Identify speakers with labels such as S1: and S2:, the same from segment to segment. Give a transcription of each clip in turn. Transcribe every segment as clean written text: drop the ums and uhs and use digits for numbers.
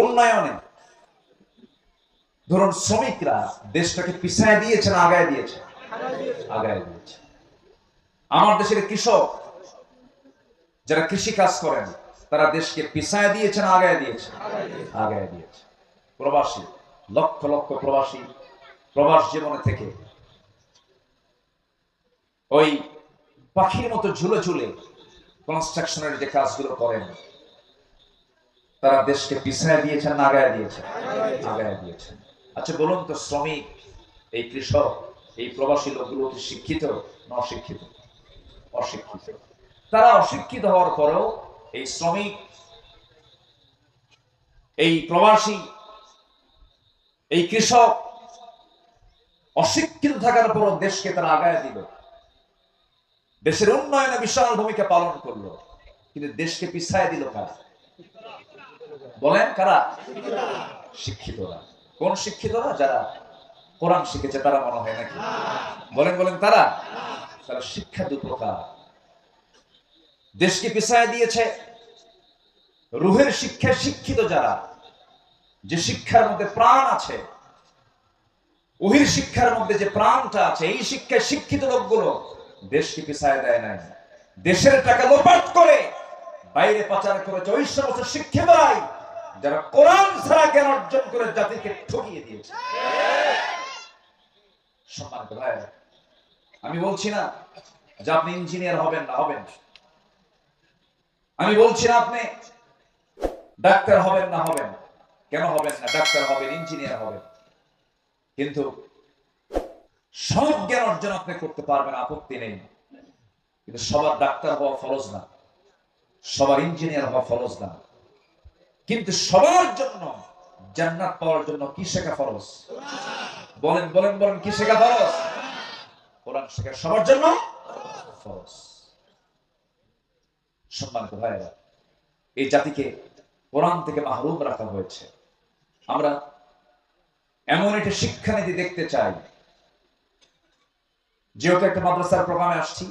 S1: উন্নয়নে ধরুন শ্রমিকরা দেশটাকে পিছায় দিয়েছে না আগায় দিয়েছে? আগায় দিয়েছে। আমার দেশের কৃষক যারা কৃষি কাজ করেন তারা দেশকে পিছায় দিয়েছে না আগায় দিয়েছে? আগায় দিয়েছে। প্রবাসী, লক্ষ লক্ষ প্রবাসী প্রবাস জীবনে থেকে ওই পাখির মতো ঝুলে ঝুলে কনস্ট্রাকশনের যে কাজগুলো করেন তারা দেশকে পিছায় দিয়েছেন না আগায় দিয়েছেন? আগায় দিয়েছেন। আচ্ছা বলুন তো, শ্রমিক, এই কৃষক, এই প্রবাসী লোকগুলো কি শিক্ষিত না অশিক্ষিত? অশিক্ষিত। তারা অশিক্ষিত হওয়ার পরেও এই শ্রমিক, এই প্রবাসী, এই কৃষক অশিক্ষিত থাকার পরও দেশকে তারা আগায় দিল, দেশের উন্নয়নে বিশাল ভূমিকা পালন করলো, কিন্তু দেশকে পিছায় দিল কারা? বলেন কারা? শিক্ষিতরা। কোন শিক্ষিতরা? যারা কোরআন শিখেছে তারা মনে হয় নাকি? বলেন বলেন তারা। তারা শিক্ষা দুপ্রকার। দেশকে পিছায় দিয়েছে রুহের শিক্ষায় শিক্ষিত যারা, যে শিক্ষার মধ্যে প্রাণ আছে, ওহির শিক্ষার মধ্যে যে প্রাণটা আছে, এই শিক্ষায় শিক্ষিত লোকগুলো দেশকে পিছায় দেয় নাই। দেশের টাকা লোপাট করে বাইরে পাচার করেছে ওই সমস্ত শিক্ষিতরাই যারা কোরআন ছাড়া জ্ঞান অর্জন করে জাতিকে ঠকিয়ে দিয়েছে। সম্মানিত ভাই, আমি বলছি না যে আপনি ইঞ্জিনিয়ার হবেন না, হবেন। আমি বলছি না আপনি ডাক্তার হবেন না, হবেন। কেন হবেন না? ডাক্তার হবেন, ইঞ্জিনিয়ার হবেন, কিন্তু সব জ্ঞান অর্জন আপনি করতে পারবেন, আপত্তি নেই। কিন্তু সবার ডাক্তার হওয়া ফরজ না, সবার ইঞ্জিনিয়ার হওয়া ফরজ না। কিন্তু সবার জন্য জান্নাত পাওয়ার জন্য কি শেখা ফরজ? বলেন বলেন বলেন, কি শেখা ফরজ? কোরআন শেখা সবার জন্য ফরজ। সম্মানিত ভাইরা, এই জাতিকে কোরআন থেকে মাহরুম রাখা হয়েছে। আমরা এমন একটা শিক্ষানীতি দেখতে চাই, যেহেতু একটা মাদ্রাসার প্রোগ্রামে আসছি,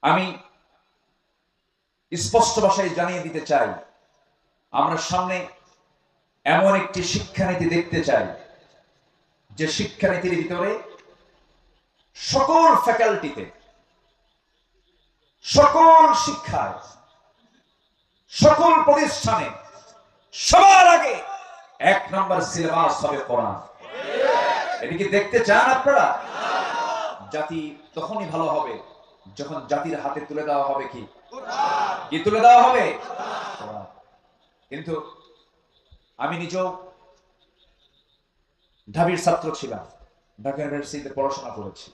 S1: আমি স্পষ্ট ভাষায় জানিয়ে দিতে চাই, আমরা সামনে এমন একটি শিক্ষানীতি দেখতে চাই যে শিক্ষানীতির ভিতরে সকল ফ্যাকাল্টিতে, সকল শিক্ষায়, সকল প্রতিষ্ঠানে সবার আগে 1 নম্বর সিলেবাস হবে কোরআন। এটা কি দেখতে চান আপনারা? জাতি তখনই ভালো হবে যখন জাতির হাতে তুলে দেওয়া হবে কি? কি তুলে দেওয়া হবে? কিন্তু আমি নিজেও ঢাবির ছাত্র ছিলাম, ঢাকা ইউনিভার্সিটিতে পড়াশোনা করেছি।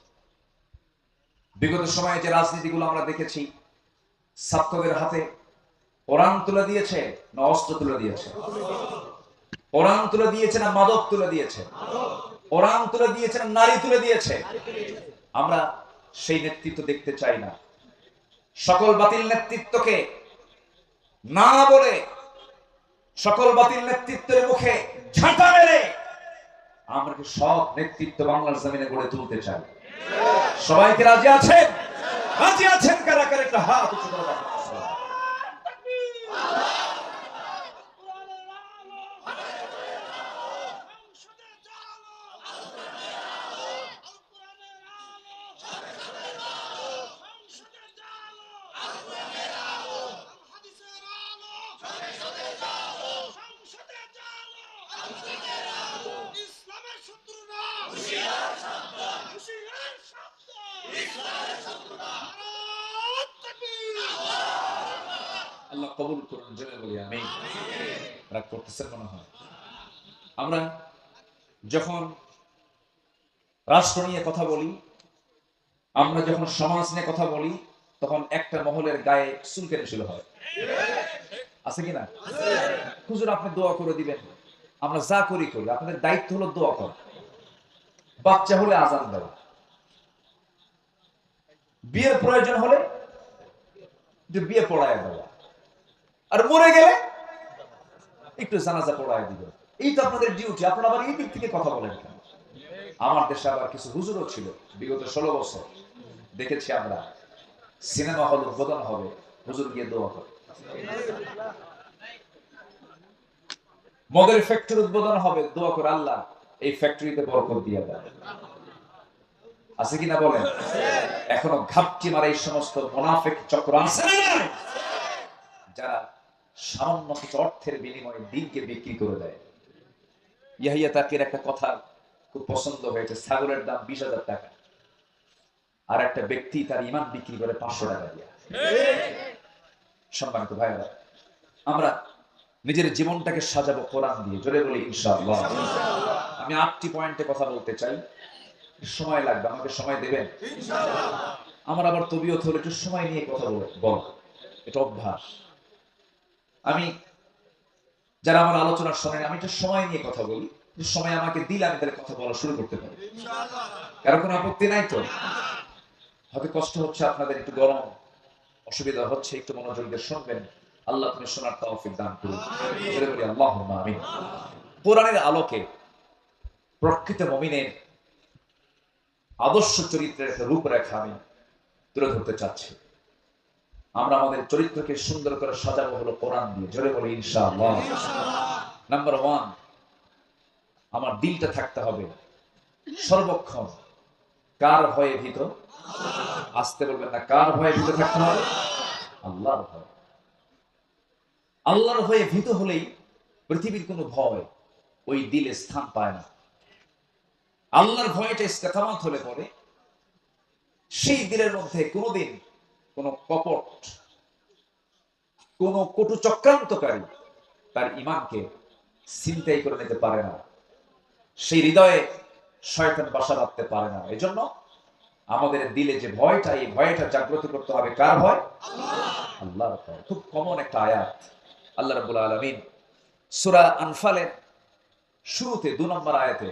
S1: বিগত সময়ে যে রাজনীতিগুলো আমরা দেখেছি, ছাত্রদের হাতে কোরআন তুলে দিয়েছে না অস্ত্র তুলে দিয়েছে? কোরআন তুলে দিয়েছে না মাদক তুলে দিয়েছে? কোরআন তুলে দিয়েছে না নারী তুলে দিয়েছে? আমরা সেই নেতৃত্ব দেখতে চাই না। সকল বাতিল নেতৃত্বকে না বলে, সকল বাতিল নেতৃত্বের মুখে ঝাঁটা মেরে আমরা কি সব নেতৃত্ব বাংলার জমিনে গড়ে তুলতে চাই? সবাইকে রাজি আছেন? রাজি আছেন কারা কারা? একটা হাত উঁচু করে রাখুন। আল্লাহ কবুল করুন, জেনে বলি আমিন। রাগ করতেছেন মনে হয়। আমরা যখন রাষ্ট্র নিয়ে কথা বলি, আমরা যখন সমাজ নিয়ে কথা বলি, তখন একটা মহলের গায়ে চুলকানি শুরু হয়, আছে কিনা? হুজুর আপনি দোয়া করে দিবেন, আমরা যা করি করি, আপনাদের দায়িত্ব হলো দোয়া করা। বাচ্চা হলে আজান দেওয়া, বিয়ের প্রয়োজন হলে বিয়ে পড়ায় দেওয়া, আর মরে গেলে একটু জানাজা পড়ায় দিবে। এই তো আপনাদের ডিউটি। আপনারা আবার এই দিক থেকে কথা বলেন কেন? আমার দেশে আবার কিছু হুজুরও ছিল, বিগত 16 বছর দেখেছি আমরা, সিনেমা হল উদ্বোধন হবে, হুজুর গিয়ে দোয়া করে। মদের ফ্যাক্টরি উদ্বোধন হবে, দোয়া করে আল্লাহ এই ফ্যাক্টরিতে বরকত দিয়ে দেয়। আছে কিনা বলেন? এখনো ঘাপটি মারা এই সমস্ত মুনাফিক চক্র আছে যারা সামান্য কিছু অর্থের বিনিময়ে দিনকে বিক্রি করে দেয়। ইয়াহিয়া তাকির একটা কথা খুব পছন্দ হয়েছে, ছাগলের দাম 20,000 টাকা, আর একটা ব্যক্তি তার ইমান বিক্রি করে 500 টাকা দিয়া। সম্মানিত ভাইরা, আমরা নিজের জীবনটাকে সাজাবো কোরআন দিয়ে, জোরে বলি ইনশাআল্লাহ। আমি 8টি পয়েন্টে কথা বলতে চাই, সময় লাগবে, আমাকে সময় দেবেন ইনশাআল্লাহ। আমার আবার তবিয়ত হলো একটু সময় নিয়ে কথা বল, এটা অভ্যাস। আমি যারা আমার আলোচনা শোনেন, আমি একটু সময় নিয়ে কথা বলি, সময় আমাকে দিলে আমি তাহলে কথা বলা শুরু করতে পারি। কারো কোনো আপত্তি নাই তো? হয়তো কষ্ট হচ্ছে আপনাদের, একটু গরম, অসুবিধা হচ্ছে, একটু মনোযোগ দিয়ে শুনবেন। আল্লাহ তুমি শোনার তৌফিক দান করুন, বলি আল্লাহুম্মা আমিন। কোরআনের আলোকে প্রকৃত মুমিনের আদর্শ চরিত্রের একটা রূপরেখা আমি তুলে ধরতে চাচ্ছি। আমরা আমাদের চরিত্রকে সুন্দর করে সাজাবো হলো কোরআন দিয়ে, জোরে বলি ইনশাআল্লাহ। নাম্বার 1, আমার দিলটা থাকতে হবে সর্বক্ষণ কার ভয়ে ভীত? আসতে বলবেন না, কার ভয়ে ভীত থাকতে হবে? আল্লাহর ভয়। আল্লাহর ভয়ে ভীত হলেই পৃথিবীর কোনো ভয় ওই দিলে স্থান পায় না। আল্লাহর ভয়টা ইস্তেকামাত হলে পরে সেই দিলের মধ্যে কোনোদিন কোন কপট, কোন কটু চক্রান্তকারী তার ঈমানকে ছিনতাই করে নিতে পারে না, সেই হৃদয়ে শয়তান বাসা বাঁধতে পারে না। এজন্য আমাদের দিলে যে ভয়টা, এই ভয়টা জাগ্রত করতে হবে। কার ভয়? আল্লাহর ভয়। খুব কমন একটা আয়াত। আল্লাহ রাব্বুল আলামিন সূরা আনফালের শুরুতে 2 নম্বর আয়াতে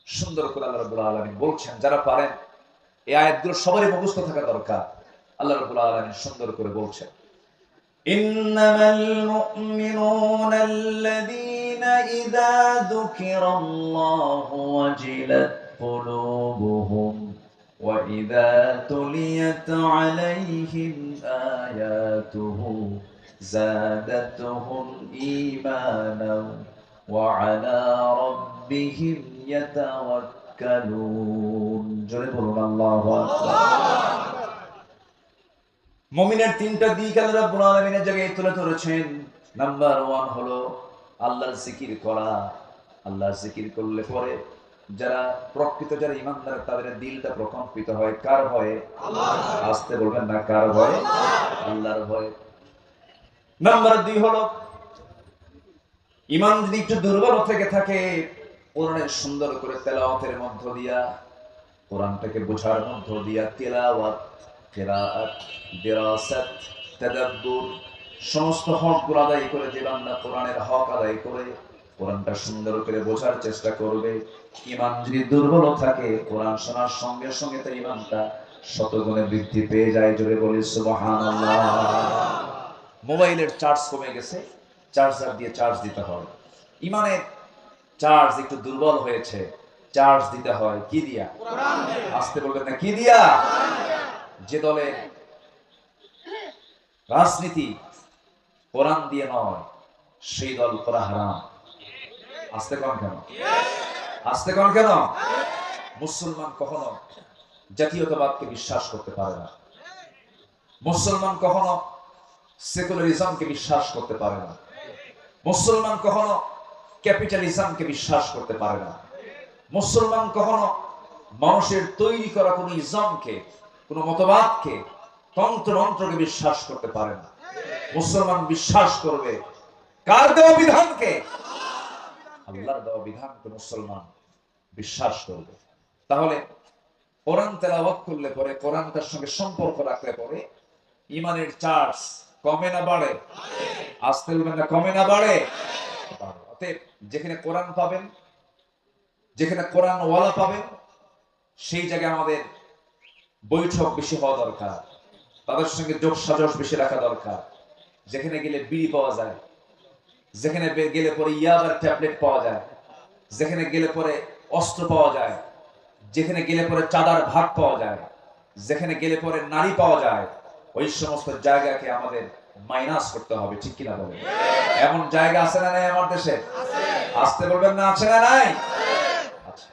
S1: সুন্দর করে আল্লাহ রাব্বুল আলামিন বলছেন, যারা পারেন এই আয়াতগুলো সবারই মুখস্থ থাকা দরকার। আল্লাহ রাব্বুল আলামিন সুন্দর করে বলছেন, ইন্নামাল মুমিনুনা আল্লাযীনা ইযা যুকিরাল্লাহু ওয়াজিলাত কুলুবুহুম ওয়া ইযা তুলিয়াত আলাইহিম আয়াতুহু যাদাতুহুম ঈমানান ওয়া আলা রাব্বিহিম ইয়াতাওয়াক্কালুন। জোরে বলুন আল্লাহু আকবার। মুমিনের 3টা দিক আল্লাহ রাব্বুল আলামিনের জায়গায় তুলে ধরেছেন। নাম্বার 1 হলো আল্লাহর জিকির করা। আল্লাহর জিকির করলে পরে যারা প্রকৃত যারা ঈমানদার, তাদের দিলটা প্রকম্পিত হয়। কার ভয়ে? আল্লাহর ভয়ে। আসতে বলবেন না, কার ভয়ে? আল্লাহর ভয়ে। নাম্বার 2 হলো ঈমান যদি একটু দুর্বল থেকে থাকে, কোরআনের সুন্দর করে তেলাওয়াতের মধ্য দিয়া, কোরআনটাকে বোঝার মধ্য দিয়া, তেলাওয়াত, কিরাআত, দিরাসাত, তাদাব্বুর সমস্ত হকগুলো আদায় করে, যে বান্দা কোরআনের হক আদায় করে কোরআনটা সুন্দর করে বোঝার চেষ্টা করবে, ঈমান যদি দুর্বল থাকে, কোরআন শোনার সঙ্গে সঙ্গে তার ঈমানটা শতগুণে বৃদ্ধি পেয়ে যায়। জোরে বলি সুবহানাল্লাহ। মোবাইলের চার্জ কমে গেছে, চার্জার দিয়ে চার্জ দিতে হয়। ঈমানের চার্জ একটু দুর্বল হয়েছে, চার্জ দিতে হয় কি দিয়া? কোরআন দিয়ে। আসতে বলবেন না, কি দিয়া? যে দলে রাজনীতি কোরআন দিয়ে নয়, সেই দল করা হারাম। আসতে কন কেন? আসতে কন কেন? মুসলমান কখনো জাতীয়তাবাদকে বিশ্বাস করতে পারে না। মুসলমান কখনো সেকুলারিজমকে বিশ্বাস করতে পারে না। মুসলমান কখনো ক্যাপিটালিজমকে বিশ্বাস করতে পারে না। মুসলমান কখনো মানুষের তৈরি করা কোনো ইজমকে, কোনো মতবাদকে, তন্ত্রমন্ত্রকে বিশ্বাস করতে পারে না। মুসলমান বিশ্বাস করবে কার দেওয়া বিধানকে? আল্লাহর দেওয়া বিধানকে মুসলমান বিশ্বাস করবে। তাহলে কোরআন তেলাওয়াত করলে পরে, কোরআনটার সঙ্গে সম্পর্ক রাখলে পরে ঈমানের চার্জ কমে না বাড়ে? আসতে বলবেন না, কমে না বাড়ে? অতএব যেখানে কোরআন পাবেন, যেখানে কোরআন ওয়ালা পাবেন, সেই জায়গায় আমাদের বৈঠক বেশি হওয়া দরকার, তাদের সঙ্গে যোগ সাজস বেশি রাখা দরকার। যেখানে গেলে বিড়ি পাওয়া যায়, যেখানে গেলে পরে ইয়াবার ট্যাবলেট পাওয়া যায়, যেখানে গেলে পরে অস্ত্র পাওয়া যায়, যেখানে গেলে পরে চাঁদার ভাগ পাওয়া যায়, যেখানে গেলে পরে নারী পাওয়া যায়, ওই সমস্ত জায়গাকে আমাদের মাইনাস করতে হবে, ঠিক কিনা বলে? এমন জায়গা আছে না নাই আমার দেশে? আসতে বলবেন না, আছে না নাই? আচ্ছা,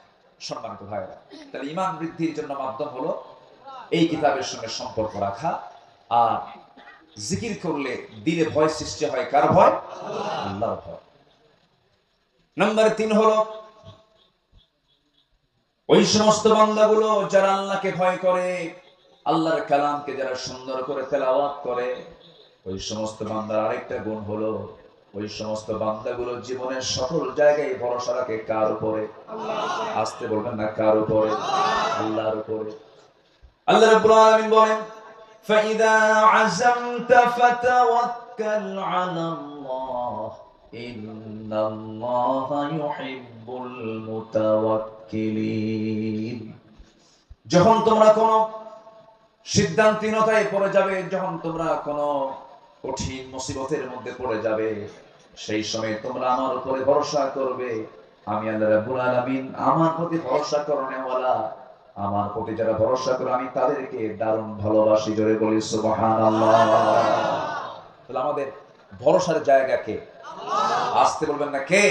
S1: সম্মানিত ভাইরা, তাহলে ঈমান বৃদ্ধির জন্য মাধ্যম হলো এই কিতাবের সঙ্গে সম্পর্ক রাখা। আর জিকির করলে দিলে ভয় সৃষ্টি হয়, কার ভয়? আল্লাহর ভয়। নাম্বার 3 হলো ওই সমস্ত বান্দাগুলো যারা আল্লাহকে ভয় করে, আল্লাহর কালামকে যারা সুন্দর করে তেলাওয়াত করে, ওই সমস্ত বান্দার আরেকটা গুণ হলো ওই সমস্ত বান্দাগুলো জীবনের সকল জায়গায় ভরসা রাখে কার উপরে? আসতে বলবেন না, কার উপরে? আল্লাহর উপরে। আল্লাহ রাব্বুল আলামিন বলেন, فَإِذَا عَزَمْتَ فَتَوَكَّلْ عَلَى اللَّهِ إِنَّ اللَّهَ يُحِبُّ الْمُتَوَكِّلِينَ। যখন তোমরা কোনো সিদ্ধান্তহীনতায় পড়ে যাবে, যখন তোমরা কোনো কঠিন মুসিবতের মধ্যে পড়ে যাবে, সেই সময় তোমরা আমার উপরে ভরসা করবে। আমি আল্লাহ রাব্বুল আলামিন আমার প্রতি ভরসা করনেওয়ালা, আমার প্রতি যারা ভরসা করে আমি তাদেরকে দারুণ ভালোবাসি। জোরে বলি সুবহানাল্লাহ। তাহলে আমাদের ভরসার জায়গা কে? আসতে বলবেন না, কে?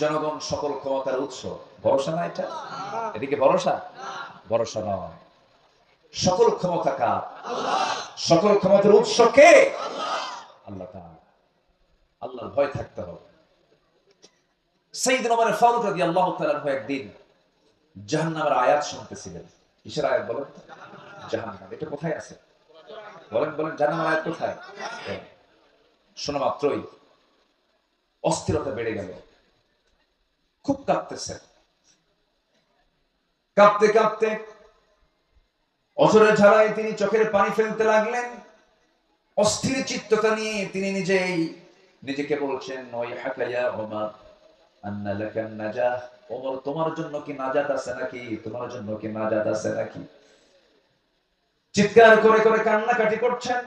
S1: জনগণ সকল ক্ষমতার উৎস। ভরসা না এটা? এদিকে ভরসা? ভরসা নয়। সকল ক্ষমতা কার? সকল ক্ষমতার উৎস কে? আল্লাহ তাআলা। আল্লাহর ভয় থাকতে হবে। সাইয়েদনা ওমর ফারুক রাদিয়াল্লাহু তাআলা আনহু একদিন জাহান্নামের আয়াত শুনতেছিলেন। কিসের আয়াত বলেন? জাহান্নাম। এটা কোথায় আছে? বলেন বলেন, জাহান্নামের আয়াত কোথায়? শোনা মাত্রই অস্থিরতা বেড়ে গেল, খুব কাঁপতেছে। কাঁপতে কাঁপতে অঝরে ঝাড়ায় তিনি চোখের পানি ফেলতে লাগলেন। অস্থির চিত্ততা নিয়ে তিনি নিজেকে বলছেন, ওই হাকায়া ওমর আন্না লাকান নাজাহ। ওমর, তোমার জন্য কি নাজাত আছে নাকি? তোমার জন্য কি নাজাত আছে নাকি? চিৎকার করে করে কান্নাকাটি করছেন,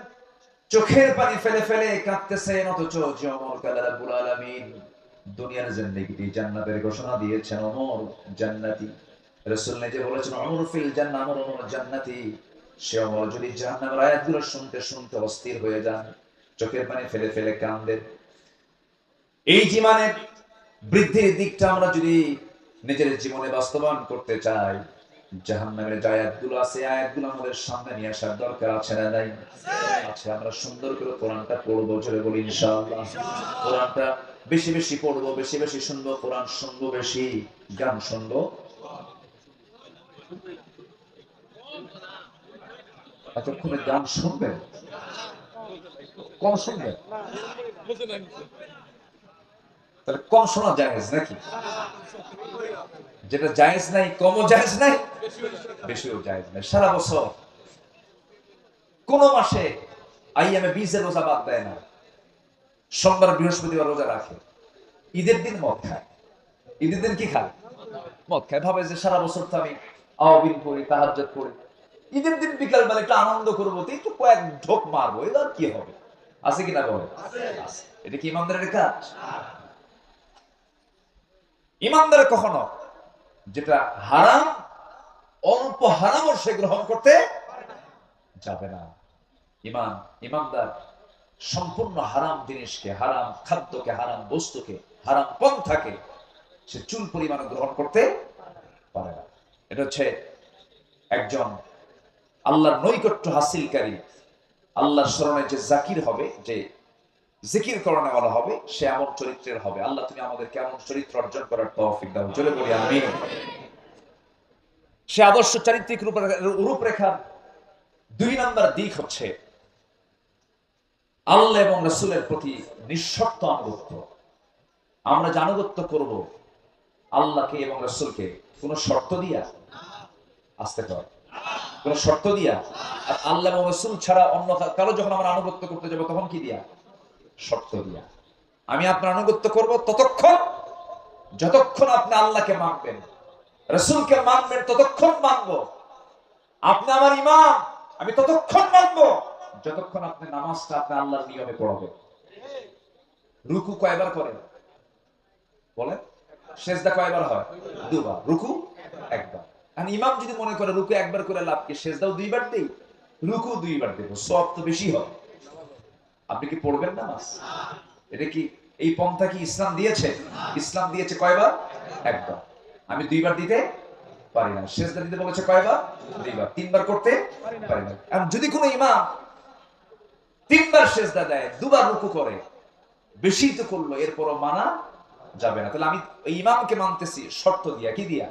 S1: চোখের পানি ফেলে ফেলে কাঁদতেছেন। অথচ যে ওমরকে আল্লাহ রাব্বুল আলামিন দুনিয়ার জিন্দেগিতে জান্নাতের ঘোষণা দিয়েছেন, ওমর জান্নাতি। রাসূল নিজে বলেছেন, ওমর ফিল জান্নাহ, ওমর জান্নাতি। সে ওমর যদি জাহান্নামের আয়াতগুলো শুনতে শুনতে অস্থির হয়ে যান, চোখের পানি ফেলে ফেলে কাঁদেন। এই জীবনের বৃদ্ধির দিকটা আমরা যদি নিজের জীবনে বাস্তবায়ন করতে চাই, জাহান্নামের যে আয়াতগুলো আছে, আয়াতগুলো আমাদের সামনে নিয়ে আসার দরকার আছে না নাই? আছে। আমরা সুন্দর করে কোরআনটা পড়বো, জোরে বলি ইনশাআল্লাহ। কোরআনটা বেশি বেশি পড়বো, বেশি বেশি শুনবো, কোরআন শুনবো বেশি, গান শুনবো। এতক্ষণে গান শুনবেন, কম শুনবেন? তাহলে কম শোনা জায়েজ নাকি? যেটা জায়েজ নাই, কমও জায়েজ নাই, বেশিও জায়েজ নাই। সারা বছর কোন মাসে আইয়ামে 20 রোজা বাদ দেয় না, সোমবার বৃহস্পতিবার রোজা রাখে, ঈদের দিন মদ খায়। ঈদের দিন কি খায়? মদ খায়। ভাবে যে সারা বছর তো আমি আওয়াবিন করি, তাহাজ্জুদ করি, ঈদের দিন বিকাল বেলা একটু আনন্দ করবো, তো একটু কয়েক ঢোক মারবো, এটা আর কি হবে? আছে কিনা বলে? এটা কি ইমানদারের কাজ? ইমানদার কখনো যেটা হারাম, অল্প হারামও সে গ্রহণ করতে যাবে না। ইমানদার সম্পূর্ণ হারাম জিনিসকে, হারাম খাদ্যকে, হারাম বস্তুকে, হারাম পন্থাকে সে চুল পরিমাণ গ্রহণ করতে পারে না। এটা হচ্ছে একজন আল্লাহর নৈকট্য হাসিলকারী, আল্লাহর স্মরণে যে জাকির হবে, যে জিকির করণে বলা হবে, সে এমন চরিত্রের হবে। আল্লাহ তুমি আমাদের কেমন চরিত্র অর্জন করার তৌফিক দাও, জোরে বলি আমিন। সে আদর্শ চারিত্রিক রূপরেখার 2 নম্বর দিক হচ্ছে আল্লাহ এবং রাসূলের প্রতি নিঃশর্ত আনুগত্য। আমরা যে আনুগত্য করব আল্লাহকে এবং রাসূলকে, কোন শর্ত দিয়া, আসতে কর, কোন শর্ত দিয়া। আর আল্লাহ এবং রাসূল ছাড়া অন্য কারো যখন আমরা আনুগত্য করতে যাব, তখন কি দিয়া? শর্ত দিয়া। আমি আপনার আনুগত্য করব ততক্ষণ যতক্ষণ আপনি আল্লাহকে মানবেন, রাসূলকে মানবেন, ততক্ষণ মানব। আপনি আমার ইমাম, আমি ততক্ষণ মানব যতক্ষণ আপনি নামাজটা আপনি আল্লাহর নিয়মে পড়াবেন। রুকু কয়বার করেন বলেন? সেজদা কয়বার হয়? 2 বার। রুকু 1 বার। আর ইমাম যদি মনে করে রুকু 1 বার করে লাভ কি, সেজদাও 2 বার দেই, রুকু 2 বার দেব, সওয়াব তো বেশি হয়। আপনি কি পড়বেন নামাজ? এটা কি এই পন্থা কি ইসলাম দিয়েছে? ইসলাম দিয়েছে কয়বার? একবার। আমি 2বার দিতে পারি না। সেজদা দিতে বলেছে কয়বার? 2বার। 3বার করতে পারি না। আর যদি কোনো ইমাম 3বার সেজদা দেয়, 2বার রুকু করে, বেশি তো করলো, এরপরও মানা যাবে না। তাহলে আমি ওই ইমামকে মানতেছি শর্ত দিয়া, কি দিয়া?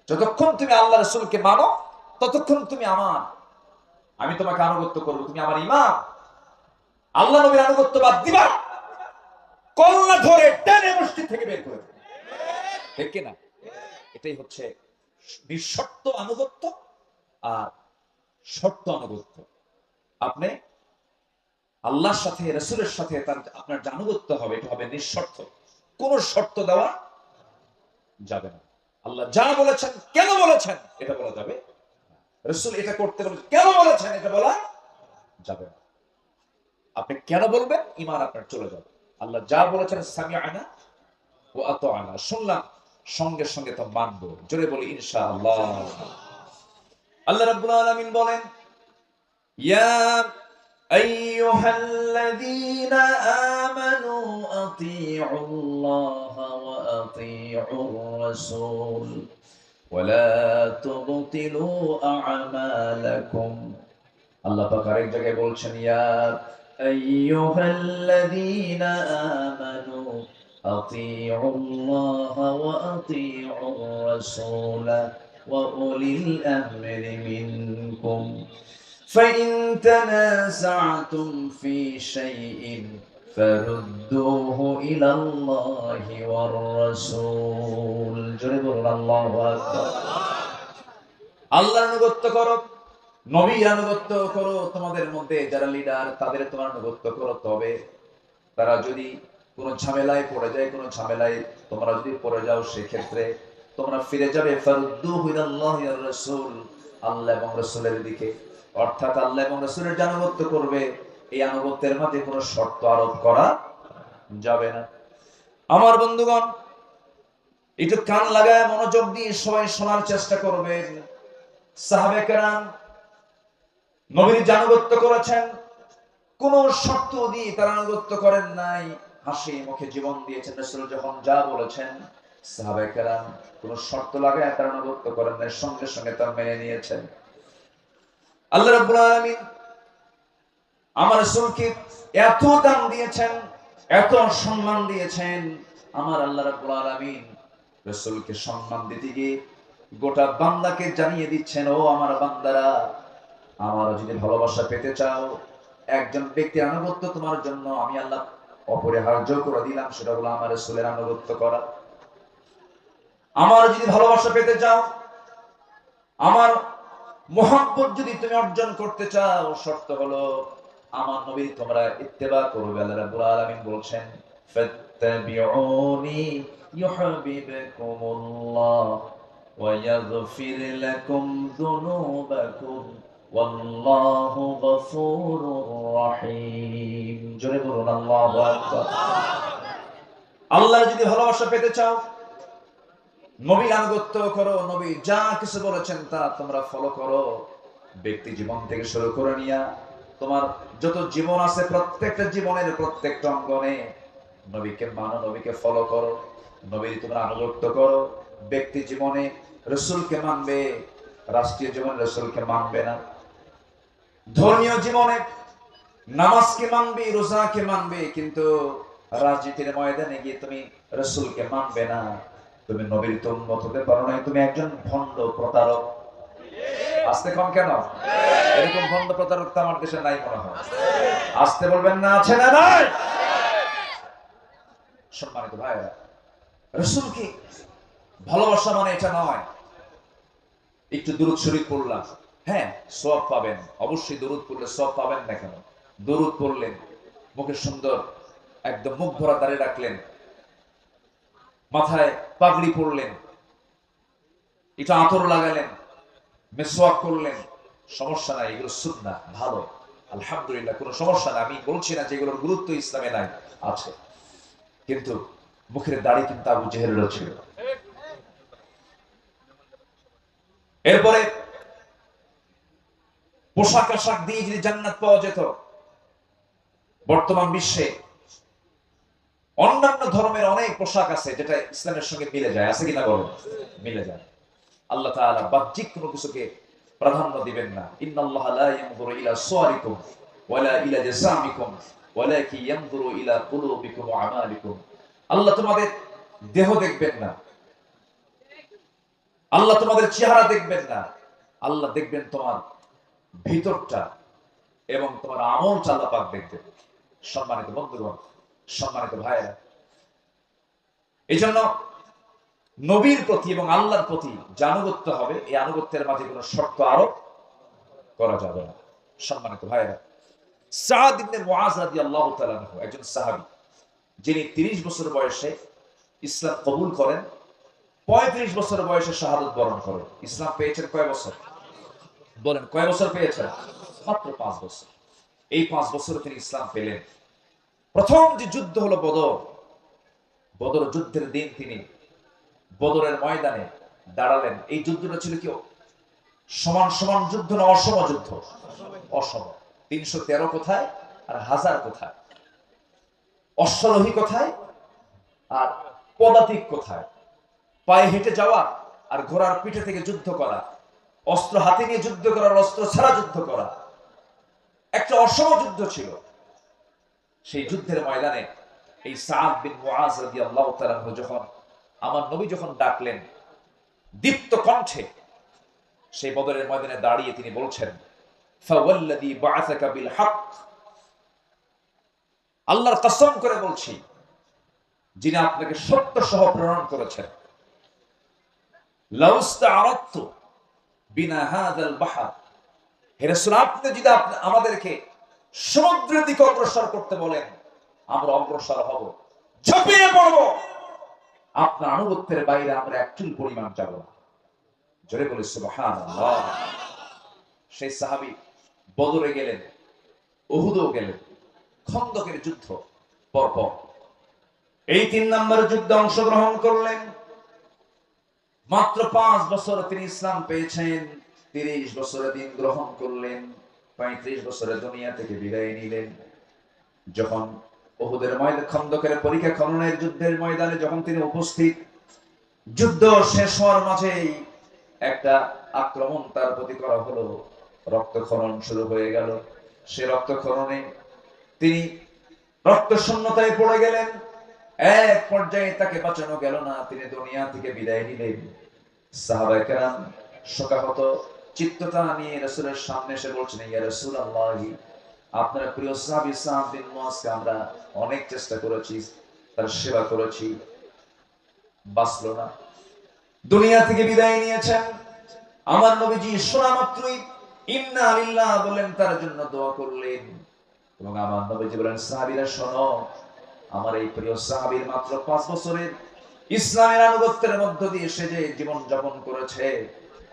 S1: যতক্ষণ তুমি আল্লাহ রাসূলকে মানো ততক্ষণ তুমি আমার, আমি তোমাকে আনুগত্য করবো, তুমি আমার ইমাম। আল্লাহ নবীর আনুগত্য বাদ দিবা, কল্লা ধরে টেনে মসজিদ থেকে বের করে দেবে। ঠিক কিনা? এটাই হচ্ছে নিঃশর্ত আনুগত্য আর শর্ত আনুগত্য। আপনি আল্লাহর সাথে রাসূলের সাথে তার আপনার যে আনুগত্য হবে এটা হবে নিঃশর্ত, কোন শর্ত দেওয়া যাবে না। আল্লাহ যা বলেছেন, কেন বলেছেন এটা বলা যাবে, রাসূল এটা করতে বলেছেন কেন বলেছেন এটা বলা যাবে না। আপনি কেন বলবেন, ঈমান আপনার চলে যাবে। আল্লাহ যা বলেছেন সামিআনা ওয়া আতাআনা, শুনলাম, সঙ্গে সঙ্গে তা মানবো। জোরে বলি ইনশাআল্লাহ। আল্লাহ রাব্বুল আলামিন বলেন, ইয়া আইয়ুহাল্লাযীনা আমানু আতিউল্লাহা ওয়া আতিউর রাসূল ওয়া লা তুবতিলু আ'মালাকুম। আল্লাহ পাক আরেক জায়গায় বলছেন, ইয়া আইয়ুহাল্লাযীনা আমানু আতিউল্লাহা ওয়া আতিউর রাসূল ওয়া উলিল আমরি মিনকুম فإن تنازعتم في شيء فردوه إلى الله والرسول। জোরে বলুন আল্লাহু আকবার। আল্লাহর আনুগত্য করো, নবীর আনুগত্য করো, তোমাদের মধ্যে যারা লিডার তাদের তোমার আনুগত্য করো। তবে তারা যদি কোনো ঝামেলায় পড়ে যায়, কোনো ঝামেলায় তোমরা যদি পড়ে যাও, সেক্ষেত্রে তোমরা ফিরে যাবে ফারুদ্দুহু ইলাল্লাহি ওয়ার রাসূল, আল্লাহ এবং রাসূলের দিকে। অর্থাৎ আল্লাহ এবং রাসূলের আনুগত্য করবে, এই আনুগত্যের মাঝে কোনো শর্ত আরোপ করা যাবে না। আমার বন্ধুগণ, একটু কান লাগায় মনোযোগ দিয়ে সবাই শোনার চেষ্টা করবেন। সাহাবে কেরাম নবীর আনুগত্য করেছেন, কোন শর্ত দিয়ে তারা আনুগত্য করেন নাই, হাসি মুখে জীবন দিয়েছেন। রাসূল যখন যা বলেছেন সাহাবে কেরাম কোন শর্ত লাগায় তারা আনুগত্য করেন নাই, সঙ্গে সঙ্গে তা মেনে নিয়েছেন। আল্লাহ রাব্বুল আলামিন আমার রাসূলকে এত দাম দিয়েছেন, এত সম্মান দিয়েছেন। আমার আল্লাহ রাব্বুল আলামিন রাসূলকে সম্মান দিতে গিয়ে গোটা বান্দাকে জানিয়ে দিচ্ছেন, ও আমার বান্দারা, আমার যদি ভালোবাসা পেতে চাও, একজন ব্যক্তির আনুগত্য তোমার জন্য আমি আল্লাহ অপরিহার্য করে দিলাম, সেটা হলো আমার রাসূলের আনুগত্য করা। আমার যদি ভালোবাসা পেতে চাও, আমার মুহাব্বত যদি তুমি অর্জন করতে চাও, শর্ত হলো আমার নবী তোমরা ইত্তেবা করবে। আল্লাহ রাব্বুল আলামিন বলছেন, ফাত্তাবিউনি ইউহিব্বুকুমুল্লাহ ওয়া ইয়াগফির লাকুম যুনুবাকুম ওয়াল্লাহু গফুরুর রহিম। জোরে বলুন আল্লাহু আকবার। আল্লাহর যদি ভালোবাসা পেতে চাও, নবীর আনুগত্য করো, নবী যা কিছু বলেছেন তা তোমরা ফলো করো। ব্যক্তি জীবন থেকে শুরু করে নিয়া তোমার যত জীবন আছে, প্রত্যেকটা জীবনের প্রত্যেকটা অঙ্গনে নবীকে মানো, নবীকে ফলো করো, নবীর তোমরা আনুগত্য করো। ব্যক্তি জীবনে রাসূলকে মানবে, রাষ্ট্রীয় জীবনে রাসূলকে মানবে না। ধর্মীয় জীবনে নামাজকে মানবে, রোজাকে মানবে, কিন্তু রাজনীতির ময়দানে গিয়ে তুমি রাসূলকে মানবে না। তুমি নবীর উম্মত হতে পারো না, তুমি একজন ভণ্ড প্রতারক। আসতে কম কেন? এরকম ভণ্ড প্রতারক তো আমার দেশে নাই মনে হয়। আসতে বলবেন না, আছে না নাই? সম্মানিত ভাইরা, রাসূলকে ভালোবাসা মানে এটা নয় একটু দুরূদ শরীফ পড়লাম, হ্যাঁ সওয়াব পাবেন, অবশ্যই দরুদ পড়লে সওয়াব পাবেন না কেন? দরুদ পড়লেন, মুখে সুন্দর একদম মুখ ভরা দাঁড়িয়ে রাখলেন, মাথায় পাগড়ি পরলেন, একটু আতর লাগালেন, মেসওয়াক করলেন, সমস্যা নাই, এগুলো সুন্নাহ, ভালো, আলহামদুলিল্লাহ, কোনো সমস্যা নাই। আমি বলছি না যেগুলোর গুরুত্ব ইসলামে নাই, আছে। কিন্তু মুখের দাড়ি কিন্তু আবু জেহেলেরও ছিল। এরপরে পোশাক আশাক দিয়ে যদি জান্নাত পাওয়া যেত, বর্তমান বিশ্বে অন্যান্য ধর্মের অনেক পোশাক আছে যেটা ইসলামের সঙ্গে মিলে যায়, আছে কিনা বলেন? মিলে যায়। আল্লাহ তাআলা বাহ্যিক কোনো কিছুকে প্রাধান্য দিবেন না। ইন্নাল্লাহা লা ইয়ানজুরু ইলা সুওয়ারিকুম ওয়ালা ইলা জাসামিকুম ওয়ালাকিন ইয়ানজুরু ইলা কুলুবিকুম ওয়া আমালিকুম। আল্লাহ তোমাদের দেহ দেখবেন না, আল্লাহ তোমাদের চেহারা দেখবেন না, আল্লাহ দেখবেন তোমার ভিতরটা এবং তোমার আমলটা আল্লাহ পাক দেখবেন। সম্মানিত বন্ধুগণ, সম্মানিত ভাইয়েরা, এই জন্য নবীর প্রতি এবং আল্লাহর প্রতি যে আনুগত্য হবে, এই আনুগত্যের মাঝে কোনো শর্ত আরোপ করা যাবে না। সম্মানিত ভাইয়েরা, সাদ ইবনে মুআজ রাদিয়াল্লাহু তাআলা আনহু একজন সাহাবী, যিনি 30 বছর বয়সে ইসলাম কবুল করেন, 35 বছর বয়সে শাহাদাত বরণ করেন। ইসলাম পেয়েছেন কয় বছর? বলেন, কয় বছর পেয়েছেন? মাত্র 5 বছর। এই 5 বছরে তিনি ইসলাম পেলেন। প্রথম যে যুদ্ধ হলো বদর, বদর যুদ্ধের দিন তিনি বদরের ময়দানে দাঁড়ালেন। এই যুদ্ধটা ছিল কি সমান সমান যুদ্ধ না অসম যুদ্ধ? অসম। 313 কোথায় আর 1000 কোথায়? অশ্বারোহী কোথায় আর পদাতিক কোথায়? পায়ে হেঁটে যাওয়া আর ঘোড়ার পিঠে থেকে যুদ্ধ করা, অস্ত্র হাতে নিয়ে যুদ্ধ করা, অস্ত্র ছাড়া যুদ্ধ করা, একটা অসম যুদ্ধ ছিল। সেই যুদ্ধের ময়দানে এই সাদ বিন মুআজ রাদিয়াল্লাহু তাআলা যখন আমার নবী যখন ডাকলেন দীপ্ত কণ্ঠে, সেই বদরের ময়দানে দাঁড়িয়ে তিনি বলছেন, ফাওয়াল্লাযী বাআসাকা বিল হক, আল্লাহর কসম করে বলছি যিনি আপনাকে সত্য সহ প্রেরণ করেছেন, লাউস্তাআরাতু বিনা হাযাল বাহর, হে রাসূল আপনি যদি আমাদেরকে সমুদ্রের দিকে অগ্রসর করতে বলেন, আমরা অগ্রসর হব, ঝাঁপিয়ে পড়ব, আপনার আনুগত্যের বাইরে আমরা এক চুল পরিমাণ যাব না। জোরে বলে সুবহানাল্লাহ। সেই সাহাবী বদরে গেলেন, উহুদও গেলেন, খন্দকের যুদ্ধ পরপর এই 3 নম্বর যুদ্ধে অংশগ্রহণ করলেন। মাত্র 5 বছর তিনি ইসলাম পেয়েছেন, 30 বছরে দিন গ্রহণ করলেন, 35 বছরে দুনিয়া থেকে বিদায় নিলেন। যখন উহুদের ময়দানে, খন্দকের পরীক্ষা খননের যুদ্ধের ময়দানে যখন তিনি উপস্থিত, যুদ্ধ শেষ হওয়ার মাঝেই একটা আক্রমণ তার প্রতি করা হলো, রক্তক্ষরণ শুরু হয়ে গেল। সে রক্তক্ষরণে তিনি রক্ত শূন্যতায় পড়ে গেলেন। এক পর্যায়ে তাকে বাঁচানো গেল না, তিনি দুনিয়া থেকে বিদায় নিলেন। সাহাবায়ে কেরাম শোকাহত চিত্ততা নিয়ে রাসূলের সামনে এসে বলছেন, ইয়া রাসূলুল্লাহ, আপনার প্রিয় সাহাবী সাদ বিন মুআজকে আমরা অনেক চেষ্টা করেছি, তার সেবা করেছি, বাঁচলো না, দুনিয়া থেকে বিদায় নিয়েছেন। আমার নবীজি শোনা মাত্রই ইন্না লিল্লাহ বলেন, তার জন্য দোয়া করলেন। এবং আমার নবীজি বলেন, সাহাবীরা শোনো, আমার এই প্রিয় সাহাবীর মাত্র 5 বছরের ইসলামের আনুগত্যের মধ্য দিয়ে সে যে জীবন যাপন করেছে,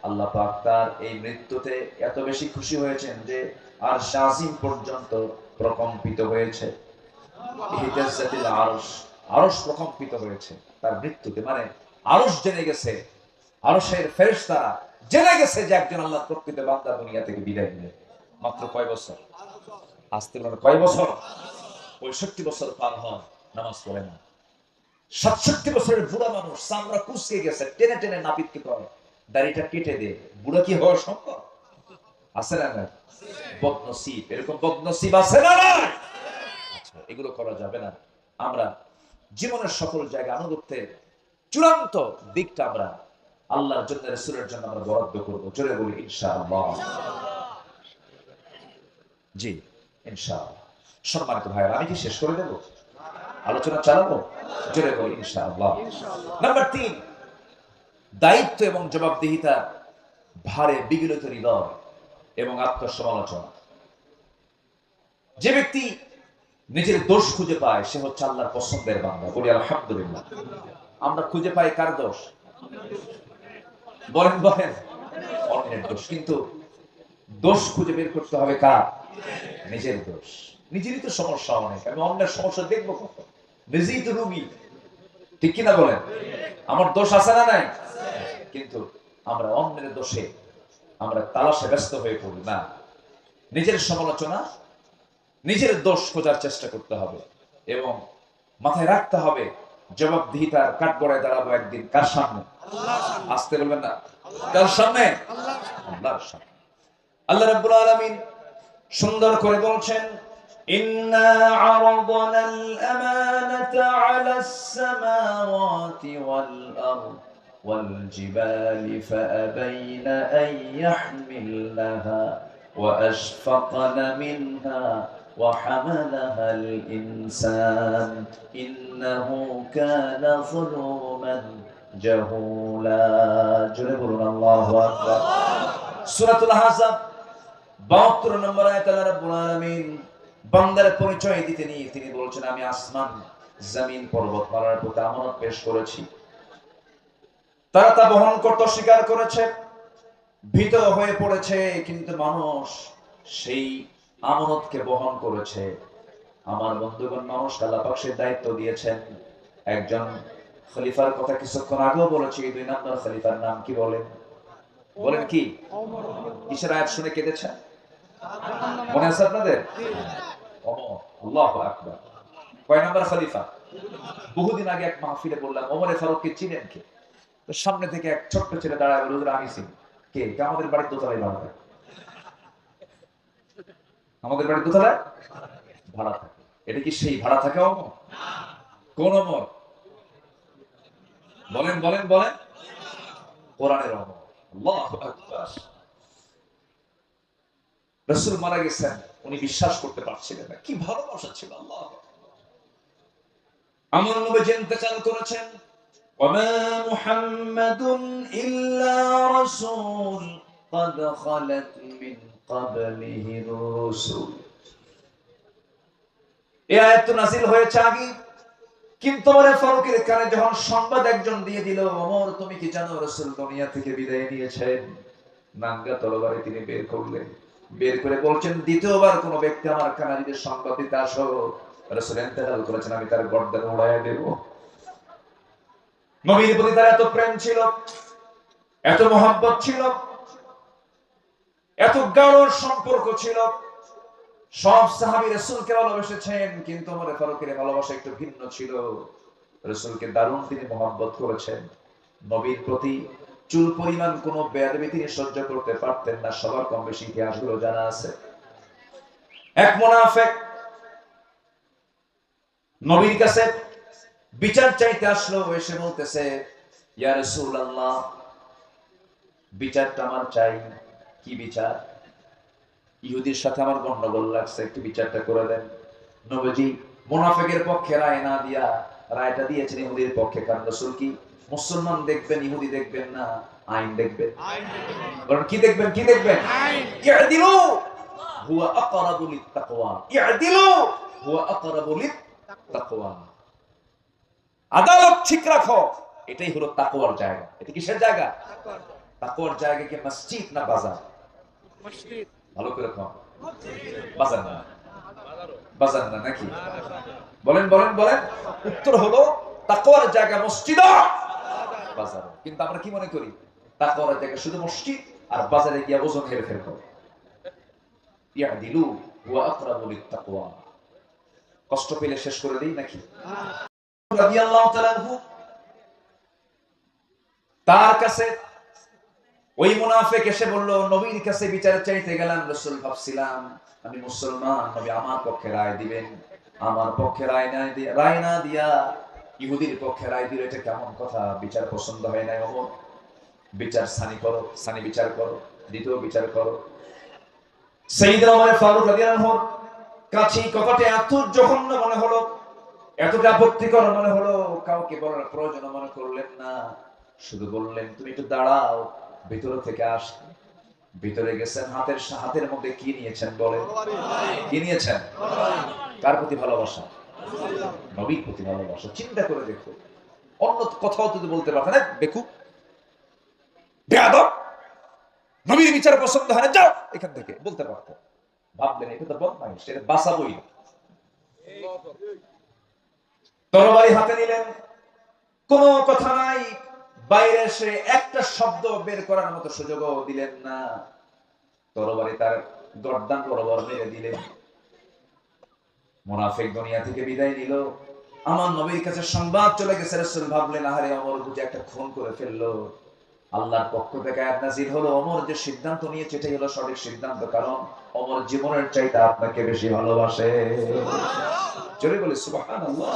S1: আল্লাহ পাক তার এই মৃত্যুতে এত বেশি খুশি হয়েছেন যে আর শাজিম পর্যন্ত প্রকম্পিত হয়েছে। ইহতাজ্জাতিল আরশ, আরশ প্রকম্পিত হয়েছে তার মৃত্যুতে। মানে আরশ জেনে গেছে, আরশের ফেরেশতারা জেনে গেছে যে একজন আল্লাহর প্রকৃত বান্দা দুনিয়া থেকে বিদায় নিলেন। মাত্র কয় বছর? আস্তে বলেন, কয় বছর? 65 বছর পার হয়, নামাজ পড়ে না। 67 বছরের বুড়া মানুষ, চামড়া কুঁচকে গেছে, টেনে টেনে নাপিতকে করে দাড়িটা কেটে দে, বুড়া কি হওয়া সম্ভব? আছে না না? বদনসিব, এরকম বদনসিব আছে না না? আচ্ছা, এগুলো করা যাবে না। আমরা জীবনের সকল জায়গায় আনুগত্যের চূড়ান্ত দিকটা আমরা আল্লাহর জন্য, রাসূলের জন্য আমরা বরাদ্দ করব। জোরে বলি ইনশাআল্লাহ। জি ইনশাআল্লাহ। সম্মানিত ভাইরা, আমি কি শেষ করে দেব? আলোচনা চালাবো? জোরে বলি ইনশাআল্লাহ। নাম্বার 3, দায়িত্ব এবং জবাবদিহিতা ভারে বিগলিত হৃদয় এবং আত্মসমালোচনা। যে ব্যক্তি নিজের দোষ খুঁজে পায় সে হচ্ছে আল্লাহর পছন্দের বান্দা। বলি আলহামদুলিল্লাহ। আমরা খুঁজে পাই কার দোষ? বলেন বলেন, অন্যের দোষ। কিন্তু দোষ খুঁজে বের করতে হবে কার? নিজের দোষ। নিজেরই তো সমস্যা অনেক, আমি অন্যের সমস্যা দেখবো কখন? নিজেই তো রোগী, ঠিক কিনা বলেন? আমার দোষ আছে না নাই? কিন্তু আমরা অন্যের দোষে আমরা তালাশে ব্যস্ত হয়ে পড়ি না। নিজের সমালোচনা নিজের দোষ খোঁজার চেষ্টা করতে হবে এবং মাথায় রাখতে হবে জবাবদিহিতার কাঠগড়ায় দাঁড়াবো একদিন কার সামনে? আসতে বলবেন না, কার সামনে? আল্লাহর সামনে। আল্লাহ রাব্বুল আলামিন সুন্দর করে বলছেন, ইন্না আরাদনাল আমানাতা আলাস সামাওয়াতি ওয়াল আরদ ওয়াল জিবালি ফাআবাইনা আন ইয়াহমিলনাহা ওয়া আশফাকনা মিনহা ওয়া হামালাহাল ইনসান ইন্নাহু কানা যুলুমান জাহুলা। জোরে বলুন আল্লাহু আকবার। সূরাতুল আহজাব 72 নম্বর আয়াত আল্লাহ রাব্বুল আলামিন বান্দার পরিচয় দিতে নিয়ে তিনি বলছেন, আমি আসমান জমিন পর্বতমালার প্রতি আমানত পেশ করেছি, তারা তা বহন করতে স্বীকার করেছে, ভীত হয়ে পড়েছে, কিন্তু মানুষ সেই আমানতকে বহন করেছে। আমার বন্ধুগণ, মানুষ আল্লাহ পাক সেই দায়িত্ব দিয়েছেন। একজন খলিফার কথা কিছুক্ষণ আগেও বলেছি, 2 নম্বর খলিফার নাম কি বলেন? বলেন কি? কিসের আয়াত শুনে কেঁদেছেন? মনে আছে আপনাদের? ওমর। আল্লাহু আকবার। কয় নাম্বার খলিফা? বহুদিন আগে এক মাহফিলে বললাম, ওমরে ফারুককে চিনেন কে? তো সামনে থেকে এক ছোট্ট ছেলে দাঁড়ায় বলল, আমি চিনি। কে? আমাদের বাড়ির দোতলায় ভাড়া থাকে। আমাদের বাড়ির দোতলায় ভাড়া থাকে। এটা কি সেই ভাড়া থাকে ওমর? কোন ওমর? বলেন বলেন বলেন। কোরআনের ওমর। আল্লাহু আকবার। রাসূল মারা গেছেন, উনি বিশ্বাস করতে পারছিলেন না, কি ভালোবাসা ছিল। আল্লাহ, আমার নবী ইন্তেকাল করেছেন। ওয়ামা মুহাম্মাদুন ইল্লা রাসূল قد خلت من قبله الرسل। এই আয়াত নাযিল হয়েছে আগে, কিন্তু ওমর ফারুকের কানে যখন সংবাদ একজন দিয়ে দিল, ওমর তুমি কি জানো রাসূল দুনিয়া থেকে বিদায় নিয়েছেন, নাঙ্গা তরবারি তিনি বের করলেন, বের করে বলছেন, দ্বিতীয়বার কোন ব্যক্তি আমার কানে যদি সংবাদ দিতে আসো রাসূল ইন্তেকাল করেছেন, আমি তার গর্দান উড়াইয়া দেব। নবীর প্রতি তার এত প্রেম ছিল, এত মহব্বত ছিল, এত গাঢ় সম্পর্ক ছিল। সব সাহাবী রাসূলকে ভালোবেসেছেন, কিন্তু ওমর ফারুকের ভালোবাসা একটু ভিন্ন ছিল। রাসূলকে দারুণ তিনি মহব্বত করেছেন। নবীর প্রতি চুল পরিমাণ কোন বেয়াদবি তিনি সহ্য করতে পারতেন না। সবার কম বেশি ইতিহাসগুলো জানা আছে। এক মুনাফিক নবীর কাছে বিচার চাইতে আসলো, এসে বলতেছে, ইয়া রাসূলুল্লাহ, বিচারটা আমার চাই। কি বিচার? ইহুদির সাথে আমার গন্ডগোল লাগছে, একটু বিচারটা করে দেন। নবীজি মুনাফিকের পক্ষে রায় না দিয়া রায়টা দিয়েছেন ইহুদির পক্ষে। কারণ রাসূল কি মুসলমান দেখবেন, ইহুদি দেখবেন না, আইন দেখবেন। কারণ কি দেখবেন? কি দেখবেন? ইয়াদিলু হুয়া আকরাবু লিত-তাকওয়া। ইয়াদিলু হুয়া আকরাবু লিত-তাকওয়া। আদালত ঠিক রাখো, এটাই হলো তাকওয়ার জায়গা। এটা কিসের জায়গা? তাকওয়ার জায়গা কি মসজিদ না বাজার? মসজিদ। ভালো করে কম। বাজার না, বাজার না নাকি? বলেন বলেন বলেন। উত্তর হলো তাকওয়ার জায়গা মসজিদ, বাজার। কিন্তু আমরা কি মনে করি? তাকওয়ার জায়গা শুধু মসজিদ, আর বাজারে গিয়ে ওজন হেরফের করে। ইয়াদিলু ওয়া আকরাবু লিত-তাকওয়া। কষ্ট পেলে শেষ করে দেই নাকি? রাদিয়াল্লাহু তাআলা আনহু, তার কাছে ওই মুনাফিক এসে বলল, নবীর কাছে বিচার চাইতে গেলাম, রাসূল ভাবছিলাম আমি মুসলমান, নবী আমার পক্ষে রায় দিবেন। আমার পক্ষে রায় না দিয়া ইহুদির পক্ষে রায় দিল, এটা কেমন কথা? বিচার পছন্দ হয় না। ওমর, বিচার সানি করো, সানি বিচার করো, দ্বিতীয় বিচার করো। সাইয়েদনা ওমর ফারুক রাদিয়াল্লাহু আনহু কাছে কথাটা এত জঘন্য মনে হলো, এতটা আপত্তিকর মনে হলো, কাউকে বলার প্রয়োজন মনে করলেন না। শুধু বললেন, তুমি একটু দাঁড়াও, ভিতর থেকে আস। ভিতরে গেছেন, হাতের মধ্যে কি নিয়েছেন? বলেন, কি নিয়েছেন? কার প্রতি ভালোবাসা? নবীর প্রতি ভালোবাসা। চিন্তা করে দেখো, অন্য কথাও তো বলতে পারতেন, বেকুব, বেয়াদব, নবীর বিচার পছন্দ হয় না, যাও এখান থেকে, বলতে পারতেন। ভাবলেন এটা তো বদমাইশ, এটা বাঁচাবই না। তরবারি হাতে নিলেন, কোনো কথা নাই, বাইরে এসে একটা শব্দ বের করার মতো সুযোগও দিলেন না। তরবারি তার গর্দান বরাবর মেরে দিলেন। মুনাফিক দুনিয়া থেকে বিদায় নিল। আমার নবীর কাছে সংবাদ চলে গেছে। রাসূল ভাবলেন, আহারে ওমর বুঝি একটা খুন করে ফেললো। আল্লাহর পক্ষ থেকে আয়াত নাযিল হলো, ওমর যে সিদ্ধান্ত নিয়েছে এটাই হলো সঠিক সিদ্ধান্ত, কারণ ওমর জীবনের চাইতে আপনাকে বেশি ভালোবাসে। জোরে বলে সুবহানাল্লাহ।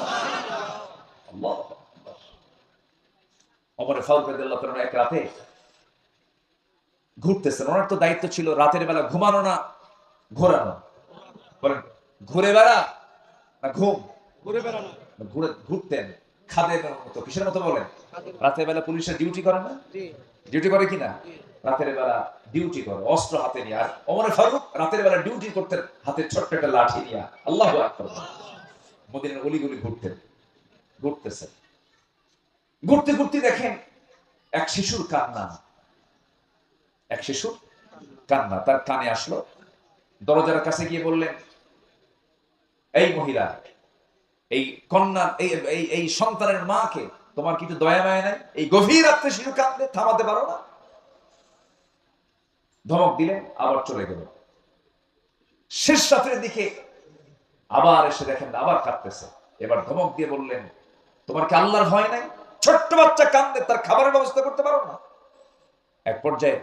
S1: আল্লাহু আকবার। ওমর ফারুক রাদিয়াল্লাহু তাআলা এক রাতে ঘুরতেছেন। ওনার তো দায়িত্ব ছিল রাতের বেলা ঘুমানো না ঘোরানো। বলেন ঘুরে বেড়া না ঘুম? ঘুরে বেড়ানো। ঘুরতেন খাদেমের মতো। কিসের মতো বলেন? রাতের বেলা পুলিশের ডিউটি করে না? ডিউটি করে কিনা? রাতের বেলা ডিউটি করে অস্ত্র হাতে নিয়ে। আর ওমর ফারুক রাতের বেলা ডিউটি করতেন হাতে ছোট্ট একটা লাঠি নিয়ে। আল্লাহু আকবার। মদিনার গলিগুলি ঘুরতেছেন। ঘুরতে ঘুরতে দেখেন এক শিশুর কান্না। এক শিশুর কান্না তার কানে আসলো। দরজার কাছে গিয়ে বললেন, এই মহিলা, এই কন্যা, এই সন্তানের মাকে তোমার কিছু দয়া মায়া নাই? এই গভীর রাত্রে শিশু কাঁদলে থামাতে পারো না? ধমক দিলেন, আবার চলে গেল। শেষ রাতের দিকে আবার এসে দেখেন আবার কাঁদতেছে। এবার ধমক দিয়ে বললেন, তোমার কি আল্লাহর ভয় নাই? ছোট্ট বাচ্চা কাঁদলে তার খাবারের ব্যবস্থা করতে পারো না? এক পর্যায়ে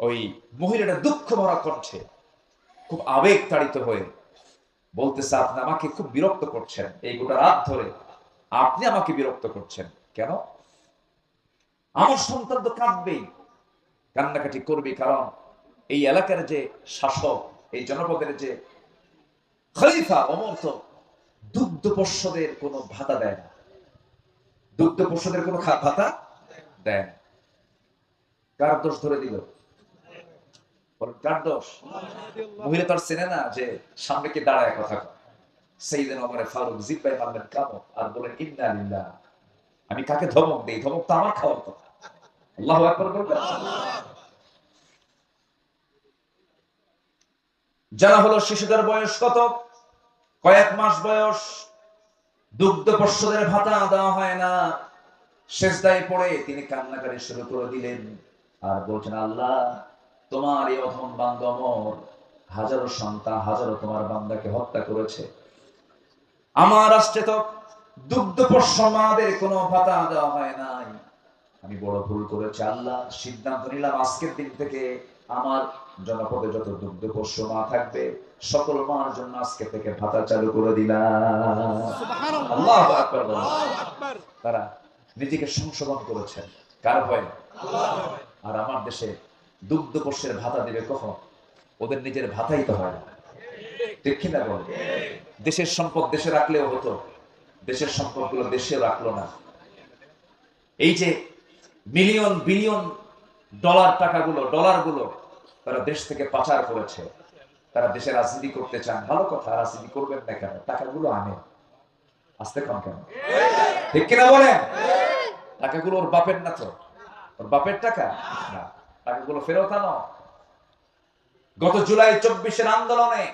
S1: ওই মহিলাটা দুঃখ ভরা কণ্ঠে খুব আবেগ তাড়িত হয়ে বলতেছে, আপনি আমাকে খুব বিরক্ত করছেন। এই গোটা রাত ধরে আপনি আমাকে বিরক্ত করছেন কেন? আমার সন্তান তো কাঁদবেই, কান্নাকাটি করবে, কারণ এই এলাকার যে শাসক, এই জনপদের যে খলিফা ওমর তো দুগ্ধ পোষ্যদের কোনো ভাতা দেয় না। দুগ্ধ পোষ্যদের কোনো ভাতা দেয় না। কার দোষ ধরে দিল? কার দোষ? মহিলা তার চেনে না যে সামনে কে দাঁড়ায় কথা কয়। সাইয়েদনা ওমর ফারুক জিব্বায় মারলেন কামড় আর বলেন, ইন্না লিল্লাহ। আমি কাকে ধমক দেই? ধমক তো আমার খাওয়ার কথা। আল্লাহু আকবার বলবেন। জানা হলো শিশুদের বয়স কত? কয়েক মাস বয়স। দুগ্ধ পোষ্যদের ভাতা দেওয়া হয় না। সেজদায় পড়ে তিনি কান্নাকাটি শুরু করে দিলেন আর বলছেন, আল্লাহ, তোমার এই অধম বান্দা ওমর হাজারো সন্তান, হাজারো তোমার বান্দাকে হত্যা করেছে। আমার রাষ্ট্রে তো দুগ্ধ পোষ্য মাদের কোনো ভাতা দেওয়া হয় নাই। আমি বড় ভুল করেছি আল্লাহ। সিদ্ধান্ত নিলাম আজকের দিন থেকে আমার জনপদে যত দুগ্ধ পোষ্য মা থাকবে সকল মার জন্য আজকে থেকে ভাতা চালু করে দিলাম। আল্লাহু আকবার। তারা নিজেকে সংশোধন করেছেন কার ভয়ে? আর আমার দেশে দুগ্ধ পোষ্যের ভাতা দিবে কখন? ওদের নিজের ভাতাই তো হয় না। ঠিক কিনা বল? দেশের সম্পদ দেশে রাখলেও হতো, দেশের সম্পদগুলো দেশে রাখলো না। এই যে মিলিয়ন বিলিয়ন ডলারগুলো তারা দেশ থেকে পাচার করেছে। তারা দেশে রাজনীতি করতে চান, ভালো কথা, রাজনীতি করবেন না কেন? টাকাগুলো আনে, আসতে কম কেন? ঠিক কিনা বলেন? টাকাগুলো ওর বাপের না তো? ওর বাপের টাকা না, টাকাগুলো ফেরত আনো। গত জুলাই 24-এর আন্দোলনে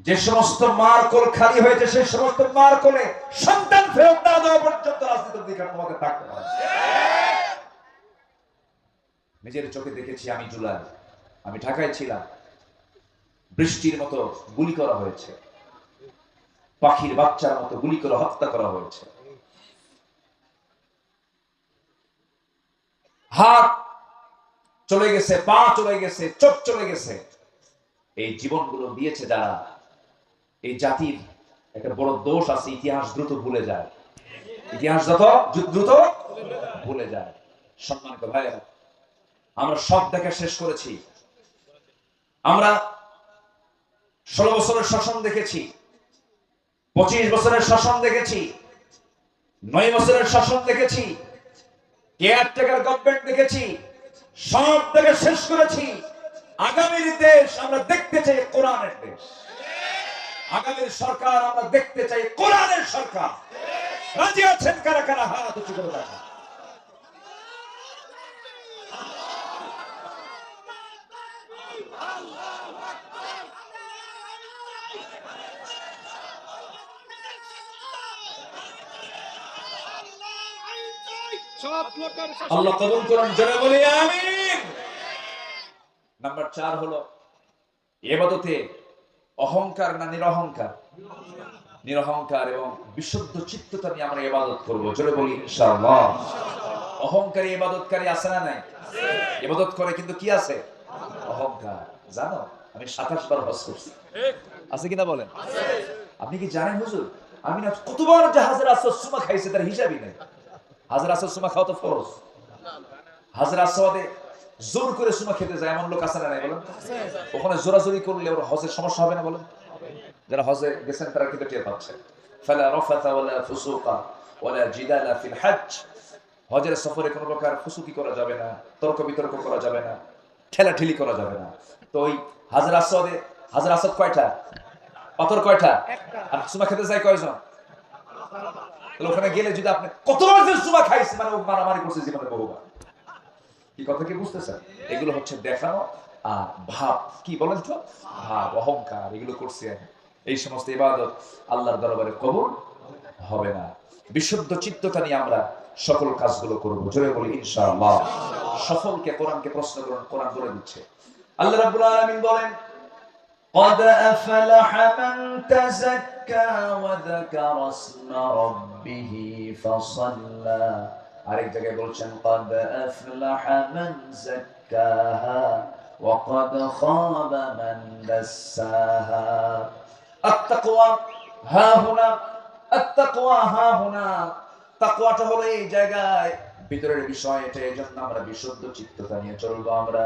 S1: যে সমস্ত মার কোল খালি হয়েছে, সেই সমস্ত মার কোলে সন্তান ফেরত না দেওয়া পর্যন্ত রাজনীতির দিকে আমাদের থাকতে পারে। নিজের চোখে দেখেছি। আমি জুলাই, আমি ঢাকায় ছিলাম, বৃষ্টির মতো গুলি করা হয়েছে, পাখির বাচ্চার মতো গুলি করে হত্যা করা হয়েছে। হাত চলে গেছে, পা চলে গেছে, চোখ চলে গেছে। এই জীবনগুলো দিয়েছে যারা, এই জাতির একটা বড় দোষ আছে, ইতিহাস দ্রুত ভুলে যায়। ইতিহাস দ্রুত ভুলে যায়। সম্মানিত ভাইয়েরা, আমরা সব দেখা শেষ করেছি। আমরা 16 বছরের শাসন দেখেছি, 25 বছরের শাসন দেখেছি, 9 বছরের শাসন দেখেছি, কেয়ারটেকার গভর্নমেন্ট দেখেছি। সব দেখে শেষ করেছি। আগামীর দেশ আমরা দেখতে চাই কোরআনের দেশ। আগামীর সরকার আমরা দেখতে চাই কোরআনের সরকার। রাজি আছেন কারা কারা? হাত উঁচু করে দেখা। আল্লাহ কবুল করুন, জোরে বলি আমিন। নাম্বার 4 হলো ইবাদতে অহংকার না নিরহংকার? নিরহংকার এবং বিশুদ্ধ চিত্ততা নিয়ে আমরা ইবাদত করব। জোরে বলি ইনশাআল্লাহ। অহংকারী ইবাদতকারী আছে না নাই? ইবাদত করে কিন্তু কি আছে? অহংকার। জানো আমি 27 বার হজ করছি, আছে কিনা বলেন? আপনি কি জানেন হুজুর আমি না কতবার জাহাজের আসর সুমা খাইছে তার হিসাবই নাই। হাজরা আসর সুমা খাওয়া তো ফরজ। হাজরা আসওয়াদে জোর করে সুমা খেতে যায় এমন লোক আছে না নাই বলেন? ওখানে জোরাজোরি করলে ওর হজের সমস্যা হবে না বলেন? যারা হজে গেছেন তারা কিন্তু টের পাচ্ছে। ফালা রাফাতা ওয়ালা ফুসুকা ওয়ালা জিদালা ফিল হজ। হজের সফরে কোনো প্রকার ফুসুকি করা যাবে না, তর্ক বিতর্ক করা যাবে না, ঠেলাঠেলি করা যাবে না। তো ওই হাজরা আসওয়াদে, হাজরা আসওয়াদ কয়টা? পাথর কয়টা? আর সুমা খেতে যায় কয়জন? ওখানে গেলে যদি আপনি কতবার যে সুমা খাইছে মানে ও মারামারি করছে জীবনে বহুবার। কি কথা কি বুঝতেছেন? এগুলো হচ্ছে দেখানো আর ভাব, কি বলেন তো, ভাব, অহংকার, এগুলো করছি আমি। এই সমস্ত ইবাদত আল্লাহর দরবারে কবুল হবে না। বিশুদ্ধ চিত্ততা নিয়ে আমরা সকল কাজগুলো করব। জোরে বলি ইনশাআল্লাহ। সফলকে কোরআনকে প্রশ্ন করুন, কোরআন বলে দিচ্ছে। আল্লাহ রাব্বুল আলামিন বলেন قد أفلح من تزكى وذكر اسم ربه فصلى। আরেক জায়গায় বলছেন قد أفلح من زكاها وقد خاب من دساها। التقوى ها هنا، التقوى ها هنا। তাকওয়াটা হলো এই জায়গায়, ভিতরের বিষয় এটা। এজন্য আমরা বিশুদ্ধ চিত্ততা নিয়ে চলবো। আমরা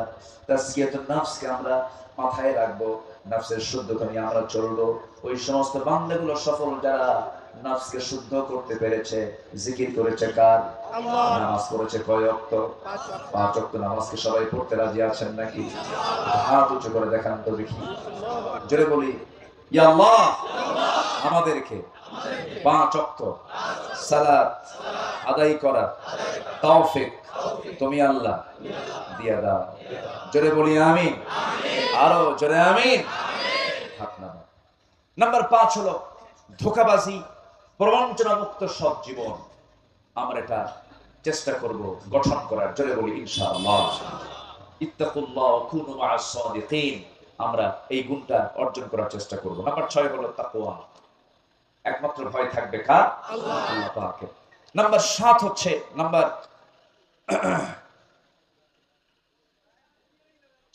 S1: তাসকিয়াতুন নফসকে আমরা মাথায় রাখবো, নফসের শুদ্ধতা নিয়ে আমরা চলবো। ওই সমস্ত বান্দাগুলো সফল যারা নফসকে শুদ্ধ করতে পেরেছে। জিকির করেছে কার? আল্লাহ। নামাজ পড়েছে কয় ওয়াক্ত? 5 ওয়াক্ত। নামাজকে সবাই পড়তে রাজি আছেন নাকি? হাত উঁচু করে দেখান তো দেখি। জোরে বলি ইয়া আল্লাহ। আমাদেরকে 5 ওয়াক্ত সালাত আদায় করা তৌফিক তুমি আল্লাহ দিয়া দাও। জোরে বলি আমিন। আরো জোরে আমিন। নাম্বার 5 হলো ধোঁকাবাজি, প্রবঞ্চনা মুক্ত সৎ জীবন। আমরা এটা চেষ্টা করব গঠন করার। জোরে বলি ইনশাআল্লাহ। ইত্তাকুল্লাহ ওয়া কুনু মা'আস সাদিকিন। আমরা এই গুণটা অর্জন করার চেষ্টা করব। নাম্বার 6 হলো তাকওয়া। একমাত্র ভয় থাকবে কার? আল্লাহ পাকের। নাম্বার 7 হচ্ছে নাম্বার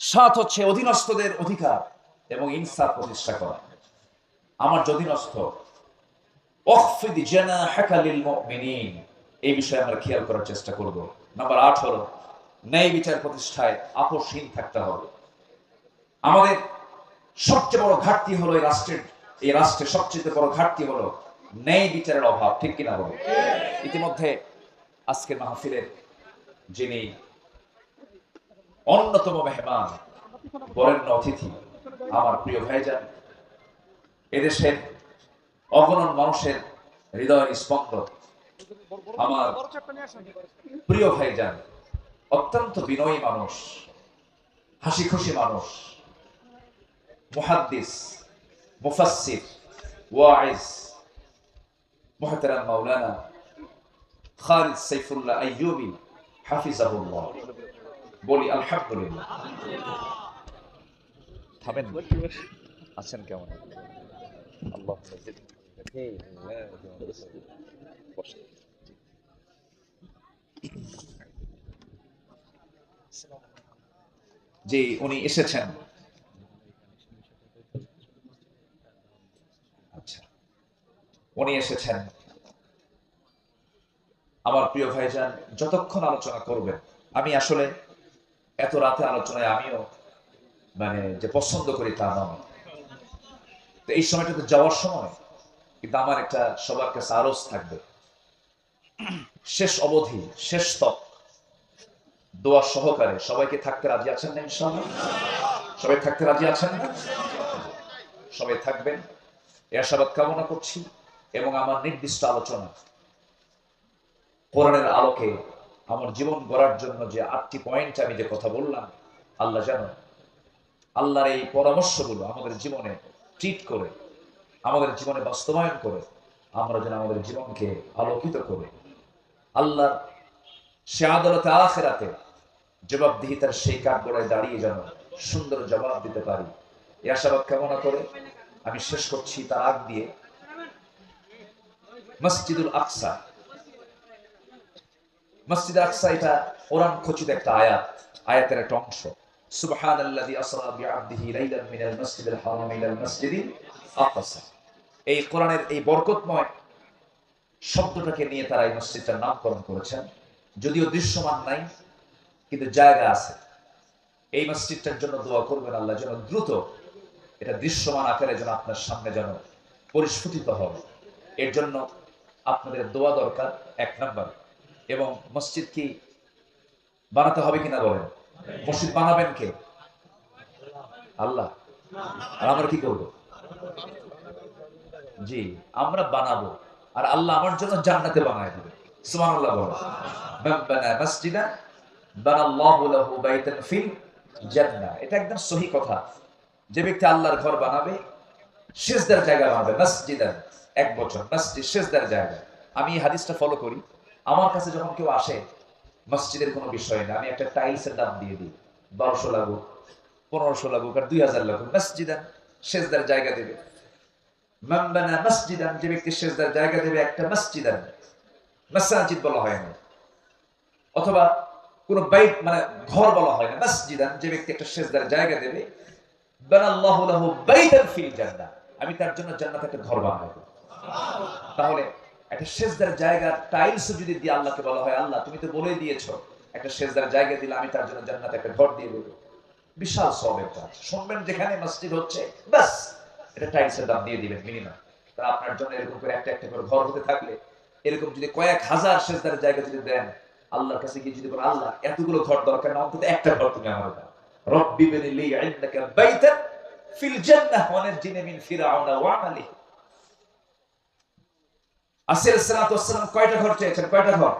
S1: 7 হচ্ছে অধীনস্থদের অধিকার এবং ইনসাফ প্রতিষ্ঠা করা। আমার অধীনস্থ ওয়াখফিদ জানাহাকা লিল মুমিনিন, এই বিষয়ে আমরা খেয়াল করার চেষ্টা করব। নাম্বার 8 হলো ন্যায় বিচার প্রতিষ্ঠায় আপোষহীন থাকতে হবে। আমাদের সবচেয়ে বড় ঘাটতি হলো এই রাষ্ট্রের সবচেয়ে বড় ঘাটতি হলো ন্যায় বিচারের অভাব। ঠিক কিনা বলো? ইতিমধ্যে আজকের মাহফিলের যিনি অন্যতম মেহমান, বরেণ্য অতিথি, আমার প্রিয় ভাইজান, এদেশের অগণন মানুষের হৃদয়ের স্পন্দন, আমার প্রিয় ভাইজান, অত্যন্ত বিনয়ী মানুষ, হাসি খুশি মানুষ, মুহাদ্দিস, মুফাসসির, ওয়াইজ, মুহতারাম মাওলানা খালিদ সাইফুল্লাহ আইয়ুবী হাফিজাহুল্লাহ। বলি আলহামদুলিল্লাহ। থামেন, আছেন কেমন? আল্লাহ জি, উনি এসেছেন। আচ্ছা, উনি এসেছেন। আমার প্রিয় ভাইজান যতক্ষণ আলোচনা করবেন, আমি আসলে এত রাতে আলোচনায় আমিও মানে যে পছন্দ করি তা নয়। তো এই সময়টা তো যাওয়ার সময়, কিন্তু আমার একটা সবার কাছে আরজ থাকবে, শেষ অবধি, শেষ তক দোয়া সহকারে সবাইকে থাকতে রাজি আছেন না? ইনশাআল্লাহ সবাই থাকতে রাজি আছেন? সবাই থাকবেন এই আশাবাদ কামনা করছি। এবং আমার নির্দিষ্ট আলোচনা কোরআনের আলোকে আমার জীবন গড়ার জন্য যে 8টি পয়েন্ট আমি যে কথা বললাম, আল্লাহ জানো আল্লাহর এই পরামর্শগুলো আমাদের জীবনে ট্রিট করে, আমাদের জীবনে বাস্তবায়ন করে, আমরা যেন আমাদের জীবনকে আলোকিত করে আল্লাহর সে আদালতে আখিরাতে জবাবদিহিতার সেই কাঠগড়ায় দাঁড়িয়ে যেন সুন্দর জবাব দিতে পারি, এই আশাবাদ কামনা করে আমি শেষ করছি তার আগ দিয়ে মসজিদুল আকসা। মসজিদ আকসা এটা কোরআন খচিত একটা আয়াত, আয়াতের একটা অংশ। সুবহানাল্লাযী আসরা বিআবদিহি লাইলাম মিনাল মাসজিদিল হারাম ইলাল মাসজিদিল আকসা। এই কোরআনের এই বরকতময় শব্দটাকে নিয়ে তারা এই মসজিদটার নামকরণ করেছেন। যদিও দৃশ্যমান নাই, কিন্তু জায়গা আছে। এই মসজিদটার জন্য দোয়া করবেন, আল্লাহ যেন দ্রুত এটা দৃশ্যমান আকারে যেন আপনার সামনে যেন পরিস্ফুটিত হবে। এর জন্য আপনাদের দোয়া দরকার 1 নাম্বার। এবং মসজিদ কি বানাতে হবে কিনা বলেন? মসজিদ বানাবেন কে? আল্লাহ। আর আমরা কি করব? জি, আমরা বানাবো, আর আল্লাহ আমার জন্য জান্নাতে বানায় দিবে। সুবহানাল্লাহ বলো। মান বানা মসজিদান বানাল্লাহু লাহু বাইতান ফিল জান্নাহ। এটা একদম সহি কথা। যে ব্যক্তি আল্লাহর ঘর বানাবে, সিজদার জায়গা বানাবে, মসজিদান এক বছর, মসজিদ সিজদার জায়গা। আমি এই হাদিসটা ফলো করি। আমার কাছে যখন কেউ আসে, মসজিদের কোনো বিষয় না, আমি একটা টাইলসের দাম দিয়ে দিই, 1200 লাগুক, 1500 লাগুক, আর 2000 লাগুক, মসজিদান সিজদার জায়গা দেবে। মান বানা মসজিদান, যে ব্যক্তি সিজদার জায়গা দেবে একটা, মসজিদান মাসাজিদ বলা হয় না, অথবা কোন বাইত মানে ঘর বলা হয় না, মসজিদান যে ব্যক্তি একটা সিজদার জায়গা দেবে, বানাল্লাহু লাহু বাইতান ফিল জান্নাহ, আমি তার জন্য জান্নাতে একটা ঘর বানাবো। তাহলে একটা সিজদার জায়গা টাইলস যদি দিয়ে আল্লাহকে বলা হয়, আল্লাহ তুমি তো বলে দিয়েছো একটা সিজদার জায়গা দিলে আমি তার জন্য জান্নাতে একটা ঘর দিয়ে দেবো, বিশাল সওয়াবের কাজ। শুনবেন যেখানে মসজিদ হচ্ছে, বাস এটা টাইলসের দাম দিয়ে দিবেন মিনিমাম। তা আপনার জন্য এরকম করে একটা একটা করে ঘর হতে থাকলে, এরকম যদি কয়েক হাজার সিজদার জায়গা যদি দেন, আল্লাহর কাছে গিয়ে যদি বলেন, আল্লাহ এতগুলো ঘর দরকার না, অন্তত একটা ঘর তুমি আমার দাও। রব্বি বিনি লি ইনদাকা বাইতান ফিল জান্নাহ ওয়া নাজিনি মিন ফিরআউনা ওয়া আমালিহি। আসির সালাতু ওয়াস সালাম কয়টা ঘর চেয়েছেন? কয়টা ঘর?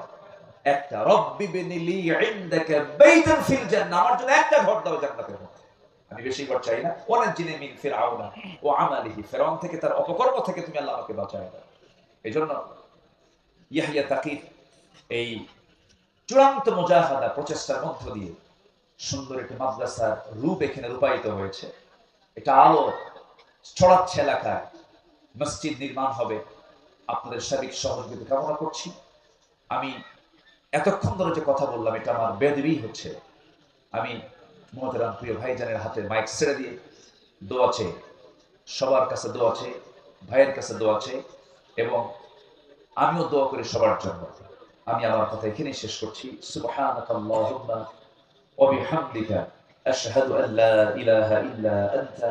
S1: একটা। রব্বি বিনি লি ইনদাকা বাইতান ফিল জান্নাহ, আমার জন্য একটা ঘর দাও জান্নাতের মধ্যে, আমি বেশি ঘর চাই না। ওয়া নাজিনি মিন ফিরআউনা ওয়া আমালিহি, ফিরআউন থেকে তার অপকর্ম থেকে তুমি আল্লাহ আমাকে বাঁচায় দাও। এইজন্য ইয়াহইয়া তাকির এই চূড়ান্ত মুজাহাদা প্রচেষ্টার মধ্য দিয়ে সুন্দর একটি মাদ্রাসার রূপ এখানে রূপায়িত হয়েছে। এটা আলো ছড়াচ্ছে এলাকায়, মসজিদ নির্মাণ হবে। আপনাদের সার্বিক সহযোগিতা কামনা করছি। আমি এতক্ষণ ধরে যে কথা বললাম, এটা আমার বেদবি হচ্ছে। আমি মোহতারাম প্রিয় ভাইজানের হাতে মাইক ছেড়ে দিয়ে দোয়া চেয়ে, সবার কাছে দোয়া চেয়ে, ভাইয়ের কাছে দোয়া চেয়ে, এবং আমিও দোয়া করি সবার জন্য। আমি আমার কথা এখানেই শেষ করছি। সুবহানাকাল্লাহুম্মা ওয়া বিহামদিকা আশহাদু আল্লা ইলাহা ইল্লা আনতা